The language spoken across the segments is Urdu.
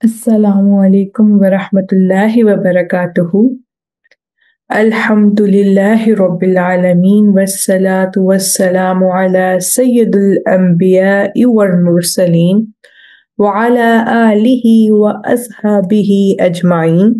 Assalamu alaikum wa rahmatullahi wa barakatuhu. Alhamdulillahi Rabbil Alameen wassalatu wassalamu ala Sayyidul Anbiya'i wal Mursaleen wa ala alihi wa ashabihi ajma'in.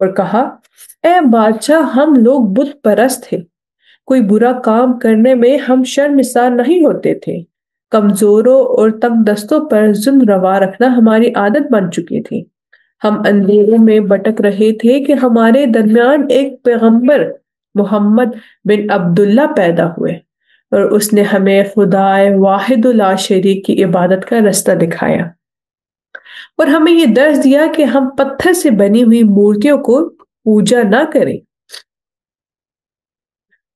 اور کہا، اے بادشاہ، ہم لوگ بت پرست تھے، کوئی برا کام کرنے میں ہم شرمسار نہیں ہوتے تھے، کمزوروں اور تنگ دستوں پر ظلم روا رکھنا ہماری عادت بن چکی تھی، ہم اندھیروں میں بھٹک رہے تھے کہ ہمارے درمیان ایک پیغمبر محمد بن عبداللہ پیدا ہوئے، اور اس نے ہمیں خدائے واحد لا شریک کی عبادت کا رستہ دکھایا، اور ہمیں یہ درس دیا کہ ہم پتھر سے بنی ہوئی مورتیوں کو پوجا نہ کریں،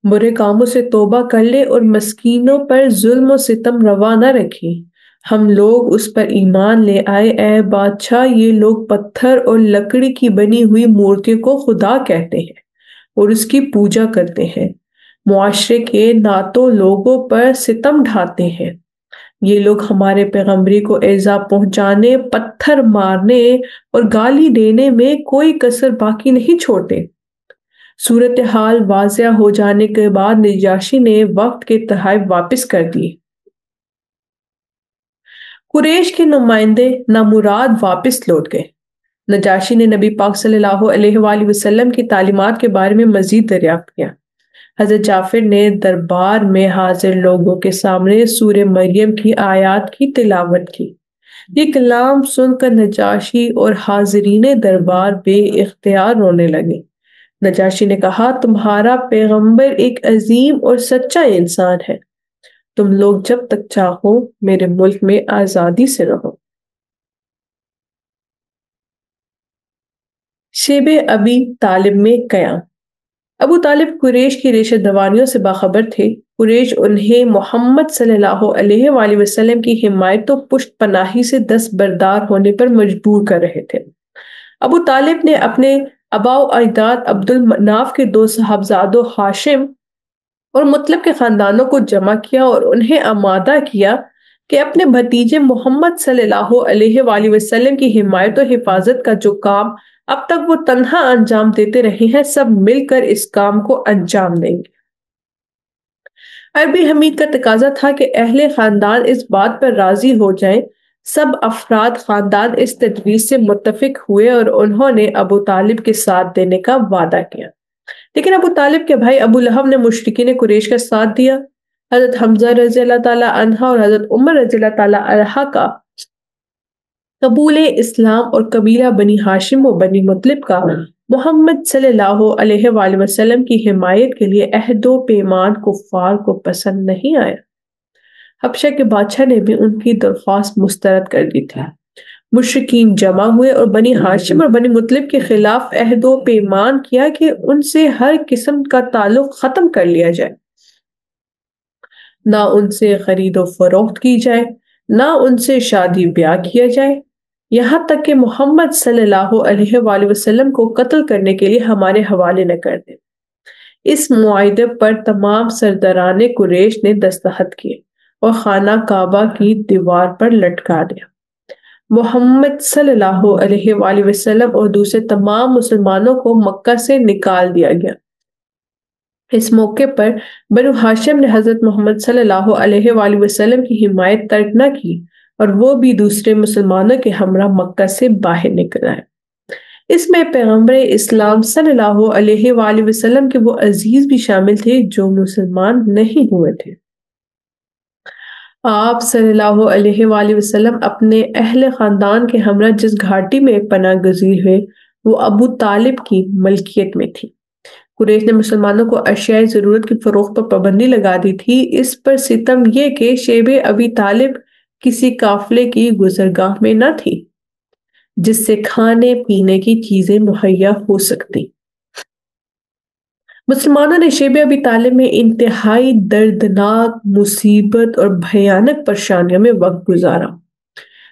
برے کاموں سے توبہ کر لے اور مسکینوں پر ظلم و ستم روا نہ رکھیں۔ ہم لوگ اس پر ایمان لے آئے، اے بادشاہ، یہ لوگ پتھر اور لکڑی کی بنی ہوئی مورتیوں کو خدا کہتے ہیں اور اس کی پوجا کرتے ہیں، معاشرے کے ناتوں لوگوں پر ستم ڈھاتے ہیں، یہ لوگ ہمارے پیغمبری کو ایذا پہنچانے، پتھر مارنے اور گالی دینے میں کوئی کسر باقی نہیں چھوڑتے۔ صورتحال واضح ہو جانے کے بعد نجاشی نے وفد کے تحائف واپس کر دیے۔ قریش کے نمائندے نامراد واپس لوٹ گئے۔ نجاشی نے نبی پاک صلی اللہ علیہ وآلہ وسلم کی تعلیمات کے بارے میں مزید دریافت کیا۔ حضرت جعفر نے دربار میں حاضر لوگوں کے سامنے سورہ مریم کی آیات کی تلاوت کی۔ یہ کلام سن کر نجاشی اور حاضرین دربار بے اختیار رونے لگے۔ نجاشی نے کہا، تمہارا پیغمبر ایک عظیم اور سچا انسان ہے، تم لوگ جب تک چاہو میرے ملک میں آزادی سے رہو۔ شیب ابی طالب میں قیام۔ ابو طالب قریش کی ریشہ دوانیوں سے باخبر تھے۔ قریش انہیں محمد صلی اللہ علیہ وآلہ وسلم کی حمایت و پشت پناہی سے دستبردار ہونے پر مجبور کر رہے تھے۔ ابو طالب نے اپنے آباء و اجداد عبد المناف کے دو صاحبزادوں ہاشم اور مطلب کے خاندانوں کو جمع کیا اور انہیں آمادہ کیا کہ اپنے بھتیجے محمد صلی اللہ علیہ وآلہ وسلم کی حمایت و حفاظت کا جو کام اب تک وہ تنہا انجام دیتے رہے ہیں، سب مل کر اس کام کو انجام دیں گے۔ عربی حمید کا تقاضا تھا کہ اہل خاندان اس بات پر راضی ہو جائیں۔ سب افراد خاندان اس تجویز سے متفق ہوئے اور انہوں نے ابو طالب کے ساتھ دینے کا وعدہ کیا، لیکن ابو طالب کے بھائی ابو لہب نے مشرکین قریش کا ساتھ دیا۔ حضرت حمزہ رضی اللہ تعالیٰ عنہ اور حضرت عمر رضی اللہ تعالیٰ عنہ کا قبول اسلام اور قبیلہ بنی ہاشم و بنی مطلب کا محمد صلی اللہ علیہ وآلہ وسلم کی حمایت کے لیے عہد و پیمان کفار کو پسند نہیں آیا۔ حبشہ کے بادشاہ نے بھی ان کی درخواست مسترد کر دی تھی۔ مشرکین جمع ہوئے اور بنی ہاشم اور بنی مطلب کے خلاف عہد و پیمان کیا کہ ان سے ہر قسم کا تعلق ختم کر لیا جائے، نہ ان سے خرید و فروخت کی جائے، نہ ان سے شادی بیاہ کیا جائے، یہاں تک کہ محمد صلی اللہ علیہ وآلہ وسلم کو قتل کرنے کے لیے ہمارے حوالے نہ کر دیں۔ اس معاہدے پر تمام سرداران قریش نے دستخط کیے اور خانہ کعبہ کی دیوار پر لٹکا دیا۔ محمد صلی اللہ علیہ وآلہ وسلم اور دوسرے تمام مسلمانوں کو مکہ سے نکال دیا گیا۔ اس موقع پر بنو ہاشم نے حضرت محمد صلی اللہ علیہ وآلہ وسلم کی حمایت ترک نہ کی اور وہ بھی دوسرے مسلمانوں کے ہمراہ مکہ سے باہر نکل آئے۔ اس میں پیغمبر اسلام صلی اللہ علیہ وآلہ وسلم کے وہ عزیز بھی شامل تھے جو مسلمان نہیں ہوئے تھے۔ آپ صلی اللہ علیہ وآلہ وسلم اپنے اہل خاندان کے ہمراہ جس گھاٹی میں پناہ گزیر ہوئے وہ ابو طالب کی ملکیت میں تھی۔ قریش نے مسلمانوں کو اشیاء ضرورت کی فروخت پر پابندی لگا دی تھی۔ اس پر ستم یہ کہ شیب ابی طالب کسی قافلے کی گزرگاہ میں نہ تھی جس سے کھانے پینے کی چیزیں مہیا ہو سکتی۔ مسلمانوں نے شیب ابی طالب میں انتہائی دردناک مصیبت اور بھیانک پریشانیوں میں وقت گزارا۔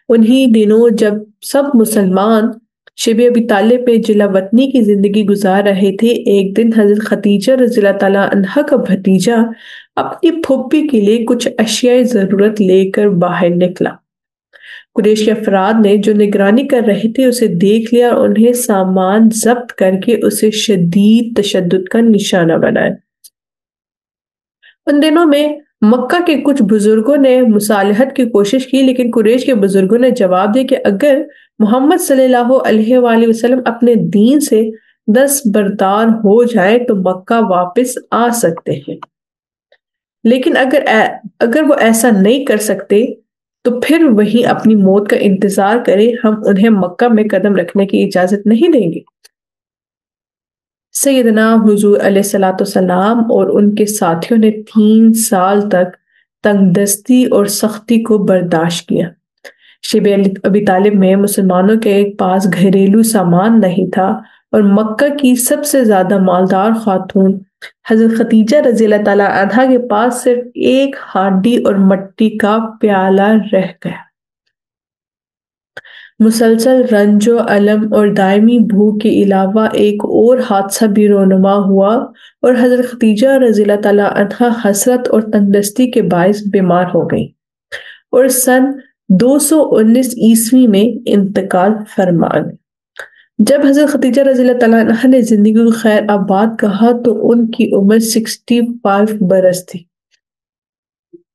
انہی دنوں جب سب مسلمان شیب ابی طالب میں جلا وطنی کی زندگی گزار رہے تھے، ایک دن حضرت خدیجہ رضی اللہ تعالیٰ عنہ کا بھتیجا اپنی پھوپھی کے لیے کچھ اشیاء ضرورت لے کر باہر نکلا۔ قریش کے افراد نے جو نگرانی کر رہے تھے اسے دیکھ لیا اور انہیں سامان ضبط کر کے اسے شدید تشدد کا نشانہ بنایا۔ ان دنوں میں مکہ کے کچھ بزرگوں نے مصالحت کی کوشش کی، لیکن قریش کے بزرگوں نے جواب دیا کہ اگر محمد صلی اللہ علیہ وآلہ وسلم اپنے دین سے دستبردار ہو جائے تو مکہ واپس آ سکتے ہیں، لیکن اگر وہ ایسا نہیں کر سکتے تو پھر وہی اپنی موت کا انتظار کرے، ہم انہیں مکہ میں قدم رکھنے کی اجازت نہیں دیں گے۔ سیدنا حضور علیہ الصلوۃ والسلام اور ان کے ساتھیوں نے 3 سال تک تنگ دستی اور سختی کو برداشت کیا۔ شیب ابی طالب میں مسلمانوں کے پاس گھریلو سامان نہیں تھا، اور مکہ کی سب سے زیادہ مالدار خاتون حضرت ختیجہ رضی اللہ تعالیٰ عنہا کے پاس صرف ایک ہانڈی اور مٹی کا پیالہ رہ گیا۔ مسلسل رنج و الم اور دائمی بھوک کے علاوہ ایک اور حادثہ بھی رونما ہوا، اور حضرت ختیجہ رضی اللہ تعالیٰ عنہا حسرت اور تنگدستی کے باعث بیمار ہو گئیں اور سن 219 میں انتقال فرما گئیں۔ جب حضرت ختیجہ رضی اللہ تعالیٰ عنہا نے زندگی کو خیر آباد کہا تو ان کی عمر 65 برس تھی،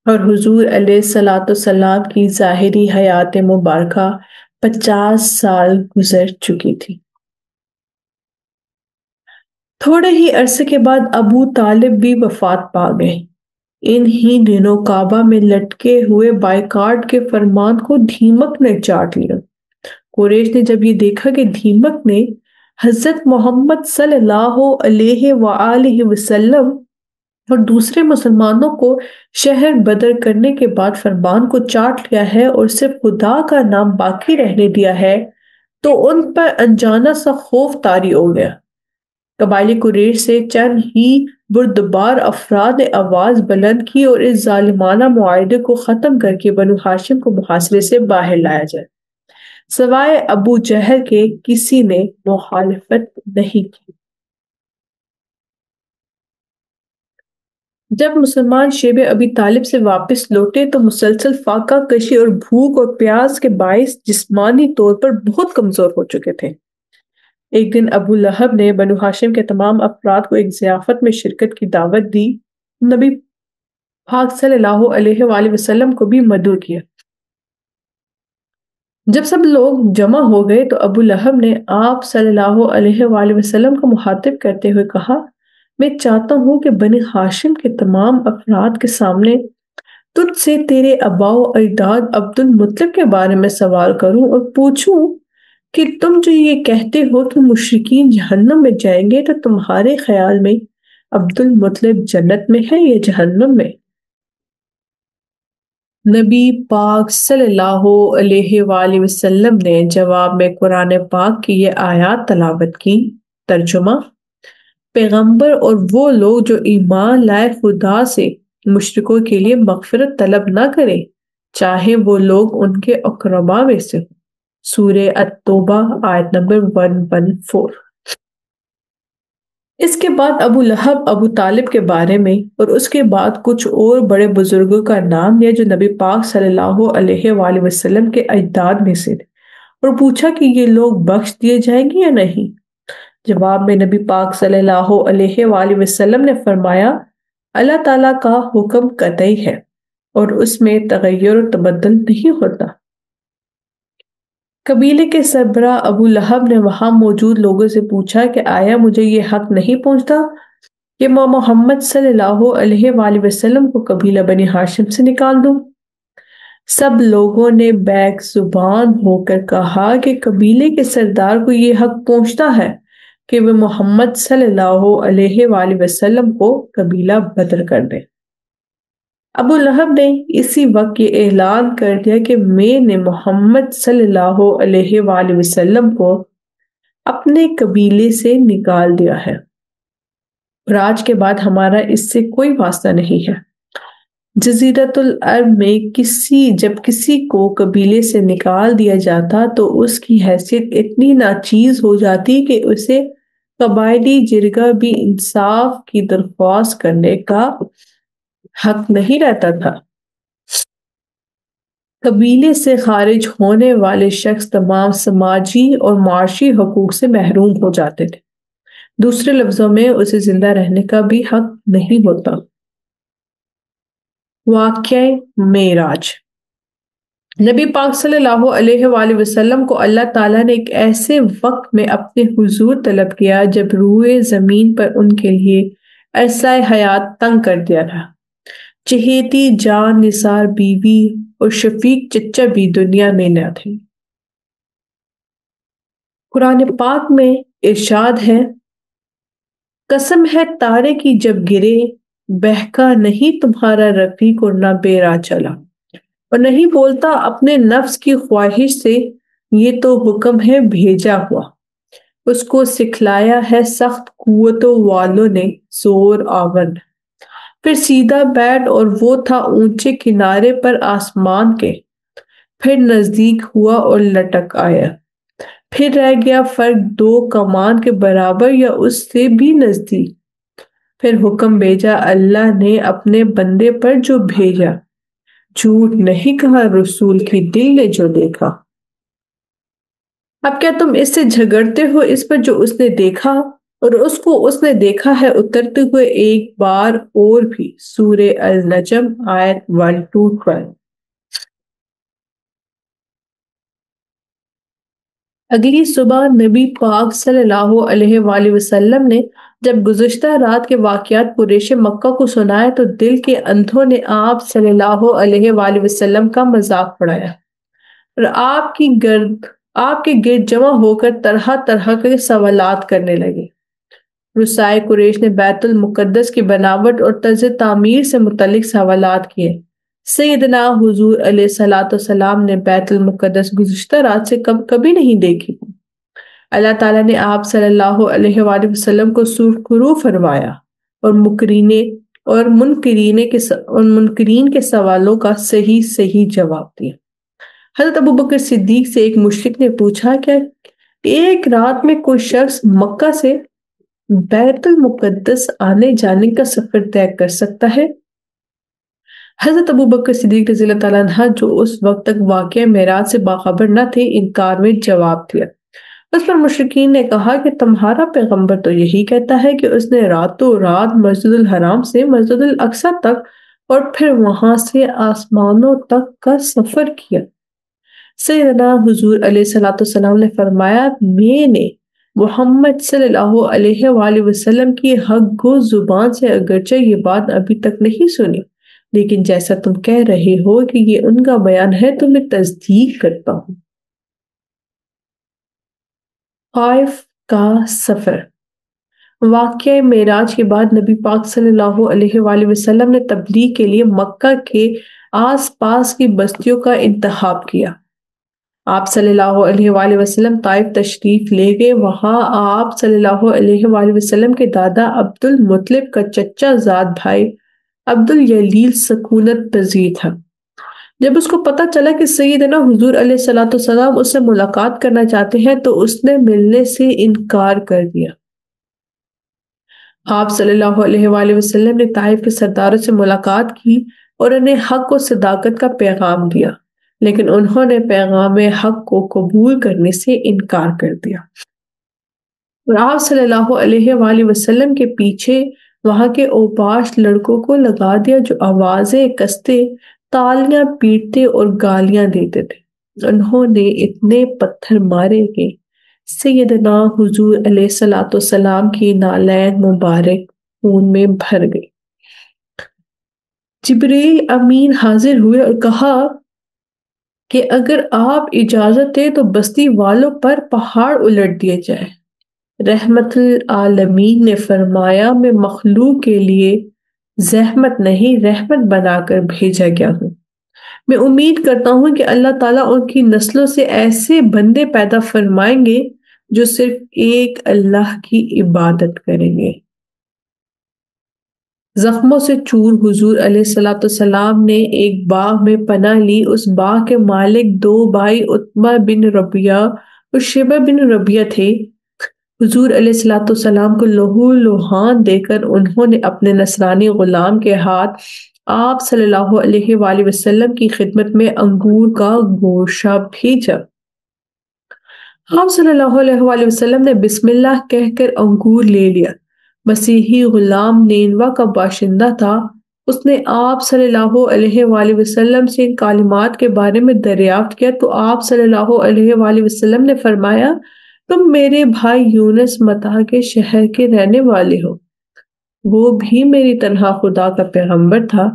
اور حضور علیہ الصلوۃ والسلام کی ظاہری حیات مبارکہ 50 سال گزر چکی تھی۔ تھوڑے ہی عرصے کے بعد ابو طالب بھی وفات پا گئے۔ ان ہی دنوں کعبہ میں لٹکے ہوئے بائیکاٹ کے فرمان کو دھیمک نے چاٹ لیا۔ قریش نے جب یہ دیکھا کہ دھیمک نے حضرت محمد صلی اللہ علیہ وآلہ وسلم اور دوسرے مسلمانوں کو شہر بدر کرنے کے بعد فرمان کو چاٹ لیا ہے اور صرف خدا کا نام باقی رہنے دیا ہے، تو ان پر انجانا سا خوف طاری ہو گیا۔ قبائلی قریش سے چند ہی بردبار افراد نے آواز بلند کی اور اس ظالمانہ معاہدے کو ختم کر کے بنو ہاشم کو محاصرے سے باہر لایا جائے۔ سوائے ابو جہل کے کسی نے مخالفت نہیں کی۔ جب مسلمان شیب ابی طالب سے واپس لوٹے تو مسلسل فاقہ کشی اور بھوک اور پیاس کے باعث جسمانی طور پر بہت کمزور ہو چکے تھے۔ ایک دن ابو لہب نے بنو ہاشم کے تمام افراد کو ایک ضیافت میں شرکت کی دعوت دی۔ نبی پاک صلی اللہ علیہ وآلہ وسلم کو بھی مدعو کیا۔ جب سب لوگ جمع ہو گئے تو ابو لہب نے آپ صلی اللہ علیہ وآلہ وسلم کو مخاطب کرتے ہوئے کہا، میں چاہتا ہوں کہ بنی ہاشم کے تمام افراد کے سامنے تجھ سے تیرے آباء و اجداد عبد المطلب کے بارے میں سوال کروں اور پوچھوں کہ تم جو یہ کہتے ہو کہ مشرکین جہنم میں جائیں گے، تو تمہارے خیال میں عبد المطلب جنت میں ہے یا جہنم میں؟ نبی پاک صلی اللہ علیہ وآلہ وسلم نے جواب میں قرآن پاک کی یہ آیات تلاوت کی۔ ترجمہ: پیغمبر اور وہ لوگ جو ایمان لائے خدا سے مشرکوں کے لیے مغفرت طلب نہ کریں، چاہے وہ لوگ ان کے اقربا میں سے ہوں۔ سورہ التوبہ آیت نمبر 114۔ اس کے بعد ابو لہب ابو طالب کے بارے میں اور اس کے بعد کچھ اور بڑے بزرگوں کا نام لیا جو نبی پاک صلی اللہ علیہ وآلہ وسلم کے اجداد میں سے تھے، اور پوچھا کہ یہ لوگ بخش دیے جائیں گے یا نہیں۔ جواب میں نبی پاک صلی اللہ علیہ وآلہ وسلم نے فرمایا، اللہ تعالیٰ کا حکم قطعی ہے اور اس میں تغیر و تبدل نہیں ہوتا۔ قبیلے کے سربراہ ابو لہب نے وہاں موجود لوگوں سے پوچھا کہ آیا مجھے یہ حق نہیں پہنچتا کہ میں محمد صلی اللہ علیہ وآلہ وسلم کو قبیلہ بنی ہاشم سے نکال دوں؟ سب لوگوں نے بیک زبان ہو کر کہا کہ قبیلے کے سردار کو یہ حق پہنچتا ہے کہ وہ محمد صلی اللہ علیہ وآلہ وسلم کو قبیلہ بدر کر دے۔ ابو لہب نے اسی وقت یہ اعلان کر دیا کہ میں نے محمد صلی اللہ علیہ وآلہ وسلم کو اپنے قبیلے سے نکال دیا ہے، اور آج کے بعد ہمارا اس سے کوئی واسطہ نہیں ہے۔ جزیرۃ العرب میں جب کسی کو قبیلے سے نکال دیا جاتا تو اس کی حیثیت اتنی ناچیز ہو جاتی کہ اسے قبائلی جرگہ بھی انصاف کی درخواست کرنے کا حق نہیں رہتا تھا۔ قبیلے سے خارج ہونے والے شخص تمام سماجی اور معاشی حقوق سے محروم ہو جاتے تھے، دوسرے لفظوں میں اسے زندہ رہنے کا بھی حق نہیں ہوتا۔ واقعہ معراج۔ نبی پاک صلی اللہ علیہ وآلہ وسلم کو اللہ تعالیٰ نے ایک ایسے وقت میں اپنے حضور طلب کیا جب روئے زمین پر ان کے لیے عرصہ حیات تنگ کر دیا تھا۔ چہیتی جان نثار بیوی اور شفیق چچا بھی دنیا میں نہ تھے۔ قرآن پاک میں ارشاد ہے، قسم ہے تارے کی جب گرے، بہکا نہیں تمہارا رفیق اور نہ بے راہ چلا، اور نہیں بولتا اپنے نفس کی خواہش سے، یہ تو حکم ہے بھیجا ہوا، اس کو سکھلایا ہے سخت قوتوں والوں نے زور آور۔ پھر سیدھا بیٹھ اور وہ تھا اونچے کنارے پر آسمان کے، پھر نزدیک ہوا اور لٹک آیا، پھر رہ گیا فرق دو کمان کے برابر یا اس سے بھی نزدیک۔ پھر حکم بھیجا اللہ نے اپنے بندے پر جو بھیجا، جھوٹ نہیں کہا رسول کی دل نے جو دیکھا۔ اب کیا تم اس سے جھگڑتے ہو اس پر جو اس نے دیکھا، اور اس کو اس نے دیکھا ہے اترتے ہوئے ایک بار اور بھی۔ سورہ النجم آیت 1-12۔ اگلی صبح نبی پاک صلی اللہ علیہ وآلہ وسلم نے جب گزشتہ رات کے واقعات قریش مکہ کو سنائے تو دل کے اندھوں نے آپ صلی اللہ علیہ وآلہ وسلم کا مذاق اڑایا اور آپ کے گرد جمع ہو کر طرح طرح کے سوالات کرنے لگے۔ رؤسائے قریش نے بیت المقدس کی بناوٹ اور طرز تعمیر سے متعلق سوالات کیے۔ سیدنا حضور علیہ الصلوۃ والسلام نے بیت المقدس گزشتہ رات سے کبھی نہیں دیکھی۔ اللہ تعالیٰ نے آپ صلی اللہ علیہ وآلہ وسلم کو سرخرو فرمایا اور منکرین کے سوالوں کا صحیح جواب دیا۔ حضرت ابوبکر صدیق سے ایک مشرک نے پوچھا کہ ایک رات میں کوئی شخص مکہ سے بیت المقدس آنے جانے کا سفر طے کر سکتا ہے؟ حضرت ابوبکر صدیق رضی اللہ تعالیٰ عنہ جو اس وقت تک واقعہ معراج سے باخبر نہ تھے، انکار میں جواب دیا۔ اس پر مشرکین نے کہا کہ تمہارا پیغمبر تو یہی کہتا ہے کہ اس نے راتوں رات مسجد الحرام سے مسجد الاقصی تک اور پھر وہاں سے آسمانوں تک کا سفر کیا۔ سیدنا حضور علیہ الصلوۃ والسلام نے فرمایا، میں نے محمد صلی اللہ علیہ وآلہ وسلم کی حق گو زبان سے اگرچہ یہ بات ابھی تک نہیں سنی، لیکن جیسا تم کہہ رہے ہو کہ یہ ان کا بیان ہے تو میں تصدیق کرتا ہوں۔ طائف کا سفر۔ واقعہ معراج کے بعد نبی پاک صلی اللہ علیہ وآلہ وسلم نے تبلیغ کے لیے مکہ کے آس پاس کی بستیوں کا انتخاب کیا۔ آپ صلی اللہ علیہ وآلہ وسلم طائف تشریف لے گئے۔ وہاں آپ صلی اللہ علیہ وآلہ وسلم کے دادا عبد المطلب کا چچا زاد بھائی عبد الیلیل سکونت پذیر تھا۔ جب اس کو پتہ چلا کہ سیدنا حضور علیہ الصلوۃ والسلام اس سے ملاقات کرنا چاہتے ہیں تو اس نے ملنے سے انکار کر دیا۔ آپ صلی اللہ علیہ وآلہ وسلم نے طائف کے سرداروں سے ملاقات کی اور انہیں حق و صداقت کا پیغام دیا، لیکن انہوں نے پیغام حق کو قبول کرنے سے انکار کر دیا اور آپ صلی اللہ علیہ وآلہ وسلم کے پیچھے وہاں کے اوباش لڑکوں کو لگا دیا جو آوازیں کستے، تالیاں پیٹتے اور گالیاں دیتے تھے۔ انہوں نے اتنے پتھر مارے کہ سیدنا حضور علیہ الصلوۃ والسلام کی نالین مبارک خون میں بھر گئی۔ جبریل امین حاضر ہوئے اور کہا کہ اگر آپ اجازت دیں تو بستی والوں پر پہاڑ الٹ دیے جائے۔ رحمت العالمین نے فرمایا، میں مخلوق کے لیے زحمت نہیں رحمت بنا کر بھیجا گیا ہوں۔ میں امید کرتا ہوں کہ اللہ تعالیٰ ان کی نسلوں سے ایسے بندے پیدا فرمائیں گے جو صرف ایک اللہ کی عبادت کریں گے۔ زخموں سے چور حضور علیہ الصلوۃ والسلام نے ایک باغ میں پناہ لی۔ اس باغ کے مالک دو بھائی عتبہ بن ربیعہ اور شیبہ بن ربیعہ تھے۔ حضور علیہ الصلوۃ والسلام کو لہو لہان دے کر انہوں نے اپنے نصرانی غلام کے ہاتھ آپ صلی اللہ علیہ وآلہ وسلم کی خدمت میں انگور کا گوشہ بھیجا۔ آپ صلی اللہ علیہ وآلہ وسلم نے بسم اللہ کہہ کر انگور لے لیا۔ مسیحی غلام نینوا کا باشندہ تھا۔ اس نے آپ صلی اللہ علیہ وآلہ وسلم سے ان کلمات کے بارے میں دریافت کیا تو آپ صلی اللہ علیہ وآلہ وسلم نے فرمایا، تم میرے بھائی یونس متا کے شہر کے رہنے والے ہو، وہ بھی میری طرح خدا کا پیغمبر تھا۔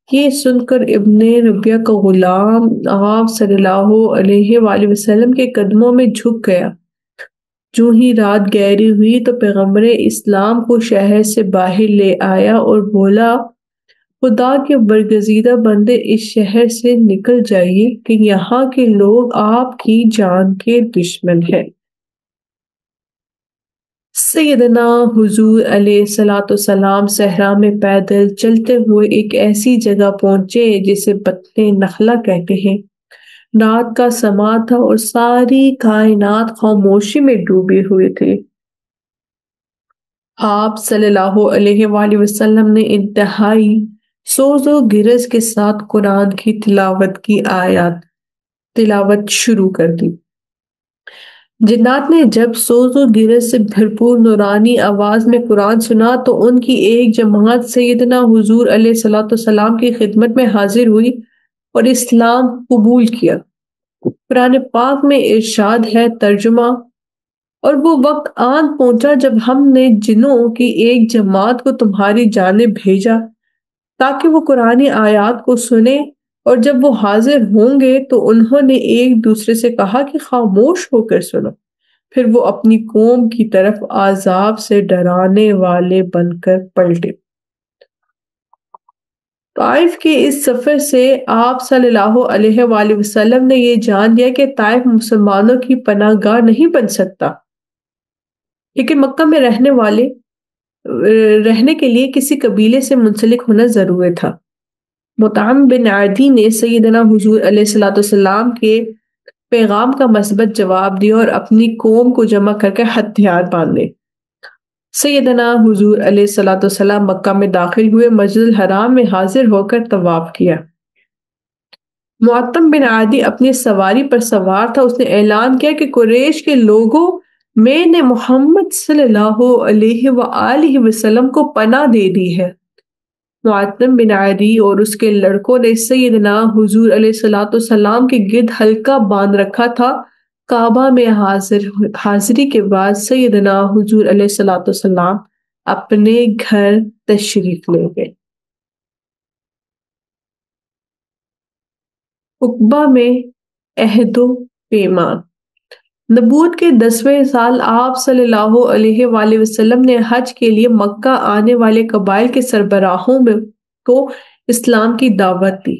یہ سن کر ابن ربیہ کا غلام آپ صلی اللہ علیہ وآلہ وسلم کے قدموں میں جھک گیا۔ جو ہی رات گہری ہوئی تو پیغمبر اسلام کو شہر سے باہر لے آیا اور بولا، خدا کے برگزیدہ بندے، اس شہر سے نکل جائیے کہ یہاں کے لوگ آپ کی جان کے دشمن ہیں۔ سیدنا حضور علیہ الصلوۃ والسلام صحرا میں پیدل چلتے ہوئے ایک ایسی جگہ پہنچے جسے بطن نخلا کہتے ہیں۔ رات کا سما تھا اور ساری کائنات خاموشی میں ڈوبے ہوئے تھے۔ آپ صلی اللہ علیہ وآلہ وسلم نے انتہائی سوز و گرج کے ساتھ قرآن کی تلاوت شروع کر دی۔ جنات نے جب سوز و گرج سے بھرپور نورانی آواز میں قرآن سنا تو ان کی ایک جماعت سیدنا حضور علیہ الصلوۃ والسلام کی خدمت میں حاضر ہوئی اور اسلام قبول کیا۔ قرآن پاک میں ارشاد ہے، ترجمہ: اور وہ وقت آن پہنچا جب ہم نے جنوں کی ایک جماعت کو تمہاری جانب بھیجا تاکہ وہ قرآنی آیات کو سنیں، اور جب وہ حاضر ہوں گے تو انہوں نے ایک دوسرے سے کہا کہ خاموش ہو کر سنو۔ پھر وہ اپنی قوم کی طرف عذاب سے ڈرانے والے بن کر پلٹے۔ طائف کے اس سفر سے آپ صلی اللہ علیہ وآلہ وسلم نے یہ جان لیا کہ طائف مسلمانوں کی پناہ گاہ نہیں بن سکتا، لیکن مکہ میں رہنے کے لیے کسی قبیلے سے منسلک ہونا ضروری تھا۔ مطعم بن عدی نے سیدنا حضور علیہ الصلوۃ والسلام کے پیغام کا مثبت جواب دیا اور اپنی قوم کو جمع کر کے ہتھیار باندھے۔ سیدنا حضور علیہ الصلوۃ والسلام مکہ میں داخل ہوئے، مسجد الحرام میں حاضر ہو کر طواف کیا۔ معتم بن عدی اپنی سواری پر سوار تھا۔ اس نے اعلان کیا کہ قریش کے لوگوں، میں نے محمد صلی اللہ علیہ وآلہ وسلم کو پناہ دے دی ہے۔ معتم بن عدی اور اس کے لڑکوں نے سیدنا حضور علیہ الصلوۃ والسلام کے گرد حلقہ باندھ رکھا تھا۔ کعبہ میں حاضری کے بعد سیدنا حضور علیہ الصلوۃ والسلام اپنے گھر تشریف لے گئے۔ عقبہ میں عہد و پیمان۔ نبوت کے 10ویں سال آپ صلی اللہ علیہ وآلہ وسلم نے حج کے لیے مکہ آنے والے قبائل کے سربراہوں کو اسلام کی دعوت دی،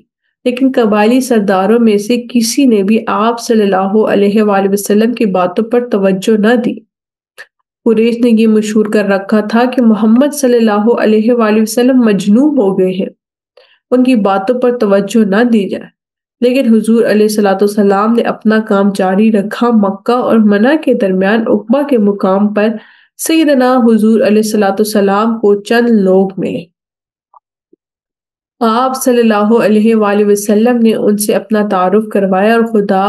لیکن قبائلی سرداروں میں سے کسی نے بھی آپ صلی اللہ علیہ وآلہ وسلم کی باتوں پر توجہ نہ دی۔ قریش نے یہ مشہور کر رکھا تھا کہ محمد صلی اللہ علیہ وآلہ وسلم مجنون ہو گئے ہیں، ان کی باتوں پر توجہ نہ دی جائے۔ لیکن حضور علیہ الصلوۃ والسلام نے اپنا کام جاری رکھا۔ مکہ اور منع کے درمیان عقبہ کے مقام پر سیدنا حضور علیہ الصلوۃ والسلام کو چند لوگ ملے۔ آپ صلی اللہ علیہ وآلہ وسلم نے ان سے اپنا تعارف کروایا اور خدا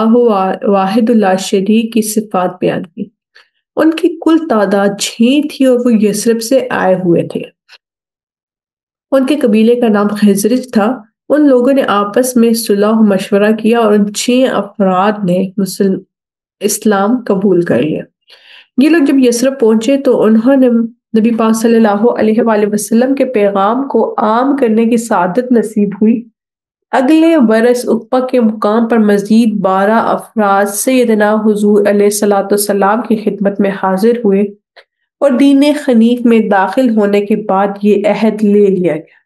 واحد لا شریک کی صفات بیان کی۔ ان کی کل تعداد 6 تھی اور وہ یثرب سے آئے ہوئے تھے۔ ان کے قبیلے کا نام خزرج تھا۔ ان لوگوں نے آپس میں صلح و مشورہ کیا اور ان 6 افراد نے اسلام قبول کر لیا۔ یہ لوگ جب یثرب پہنچے تو انہوں نے نبی پاک صلی اللہ علیہ وآلہ وسلم کے پیغام کو عام کرنے کی سعادت نصیب ہوئی۔ اگلے برس عقبہ کے مقام پر مزید 12 افراد سیدنا حضور علیہ الصلوۃ والسلام کی خدمت میں حاضر ہوئے اور دین حنیف میں داخل ہونے کے بعد یہ عہد لے لیا گیا۔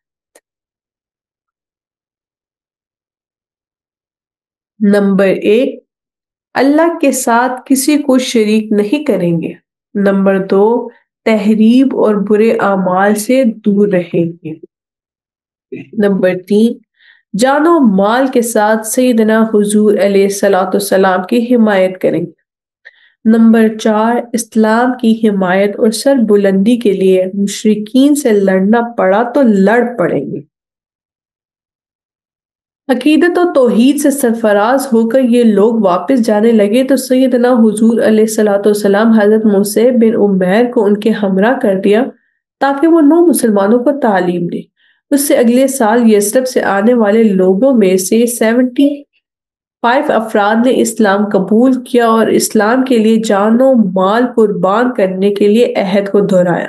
نمبر 1، اللہ کے ساتھ کسی کو شریک نہیں کریں گے۔ نمبر 2، تحریب اور برے اعمال سے دور رہیں گے۔ نمبر 3، جان و مال کے ساتھ سیدنا حضور علیہ الصلوۃ والسلام کی حمایت کریں گے۔ نمبر 4، اسلام کی حمایت اور سر بلندی کے لیے مشرکین سے لڑنا پڑا تو لڑ پڑیں گے۔ عقیدت و توحید سے سرفراز ہو کر یہ لوگ واپس جانے لگے تو سیدنا حضور علیہ الصلوۃ والسلام حضرت موسیٰ بن عمیر کو ان کے ہمراہ کر دیا تاکہ وہ 9 مسلمانوں کو تعلیم دے۔ اس سے اگلے سال یثرب سے آنے والے لوگوں میں سے 75 افراد نے اسلام قبول کیا اور اسلام کے لیے جان و مال قربان کرنے کے لیے عہد کو دہرایا۔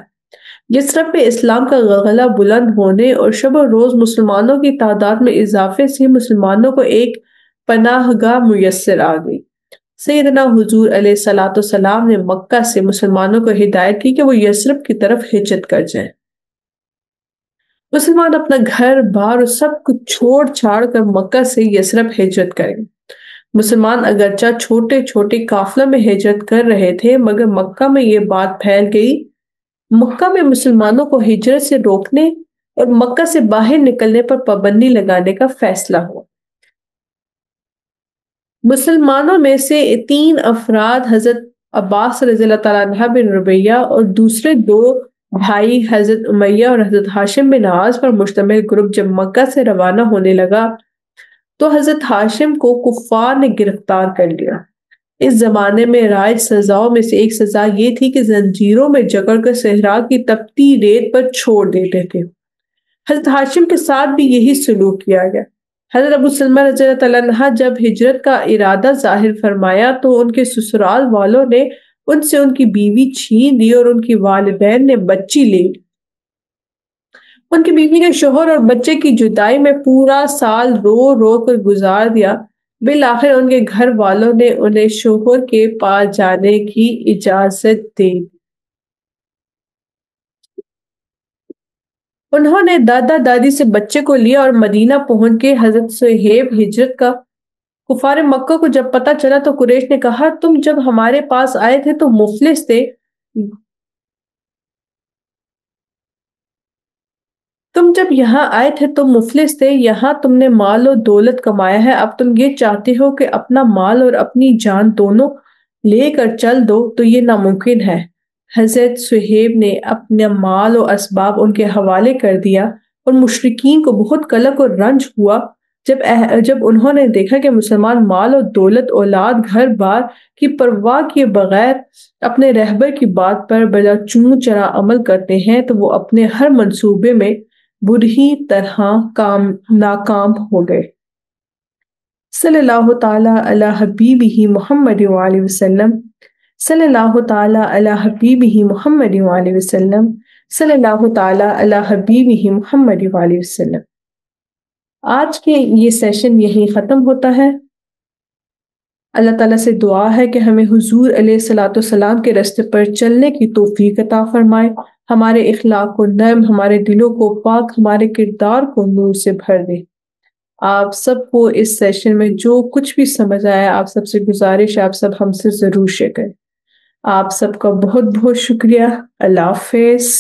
یثرب میں اسلام کا غلغلہ بلند ہونے اور شب و روز مسلمانوں کی تعداد میں اضافے سے مسلمانوں کو ایک پناہ گاہ میسر آ گئی۔ سیدنا حضور علیہ الصلوۃ والسلام نے مکہ سے مسلمانوں کو ہدایت کی کہ وہ یثرب کی طرف ہجرت کر جائیں۔ مسلمان اپنا گھر بار اور سب کچھ چھوڑ چھاڑ کر مکہ سے یثرب ہجرت کریں۔ مسلمان اگرچہ چھوٹے چھوٹے قافلوں میں ہجرت کر رہے تھے، مگر مکہ میں یہ بات پھیل گئی۔ مکہ میں مسلمانوں کو ہجرت سے روکنے اور مکہ سے باہر نکلنے پر پابندی لگانے کا فیصلہ ہوا۔ مسلمانوں میں سے 3 افراد حضرت عباس رضی اللہ تعالیٰ عنہ بن ربیہ اور دوسرے 2 بھائی حضرت امیہ اور حضرت ہاشم بن عاص پر مشتمل گروپ جب مکہ سے روانہ ہونے لگا تو حضرت ہاشم کو کفار نے گرفتار کر لیا۔ اس زمانے میں رائج سزاؤں میں سے ایک سزا یہ تھی کہ زنجیروں میں جکڑ کر صحرا کی تپتی ریت پر چھوڑ دیتے تھے۔ حضرت ہاشم کے ساتھ بھی یہی سلوک کیا گیا۔ حضرت ابو سلمہ رضی اللہ تعالیٰ عنہ جب ہجرت کا ارادہ ظاہر فرمایا تو ان کے سسرال والوں نے ان سے ان کی بیوی چھین لی اور ان کی والدین نے بچی لی۔ ان کی بیوی نے شوہر اور بچے کی جدائی میں پورا سال رو رو کر گزار دیا۔ بالآخر ان کے گھر والوں نے انہیں شوہر کے پاس جانے کی اجازت دی۔ انہوں نے دادا دادی سے بچے کو لیا اور مدینہ پہنچ کے حضرت صہیب ہجرت کا کفار مکہ کو جب پتہ چلا تو قریش نے کہا تم جب ہمارے پاس آئے تھے تو مفلس تھے، یہاں تم نے مال و دولت کمایا ہے، اب تم یہ چاہتے ہو کہ اپنا مال اور اپنی جان دونوں لے کر چل دو تو یہ ناممکن ہے۔ حضرت صہیب نے اپنا مال و اسباب ان کے حوالے کر دیا اور مشرکین کو بہت قلق اور رنج ہوا جب انہوں نے دیکھا کہ مسلمان مال و دولت اولاد گھر بار کی پرواہ کیے بغیر اپنے رہبر کی بات پر بلا چوں چرا عمل کرتے ہیں تو وہ اپنے ہر منصوبے میں بری طرح ناکام ہو گئے۔ صلی اللہ تعالیٰ علی حبیبہ محمد وآلہ وسلم، صلی اللہ تعالیٰ علی حبیبہ محمد وآلہ وسلم، صلی اللہ تعالیٰ علی حبیبہ محمد وآلہ وسلم۔ آج کے یہ سیشن یہیں ختم ہوتا ہے۔ اللہ تعالیٰ سے دعا ہے کہ ہمیں حضور علیہ الصلوۃ والسلام کے راستے پر چلنے کی توفیق عطا فرمائے، ہمارے اخلاق کو نرم، ہمارے دلوں کو پاک، ہمارے کردار کو نور سے بھر دے۔ آپ سب کو اس سیشن میں جو کچھ بھی سمجھ آیا، آپ سب سے گزارش ہے آپ سب ہم سے ضرور شیئر کریں۔ آپ سب کا بہت بہت شکریہ۔ اللہ حافظ۔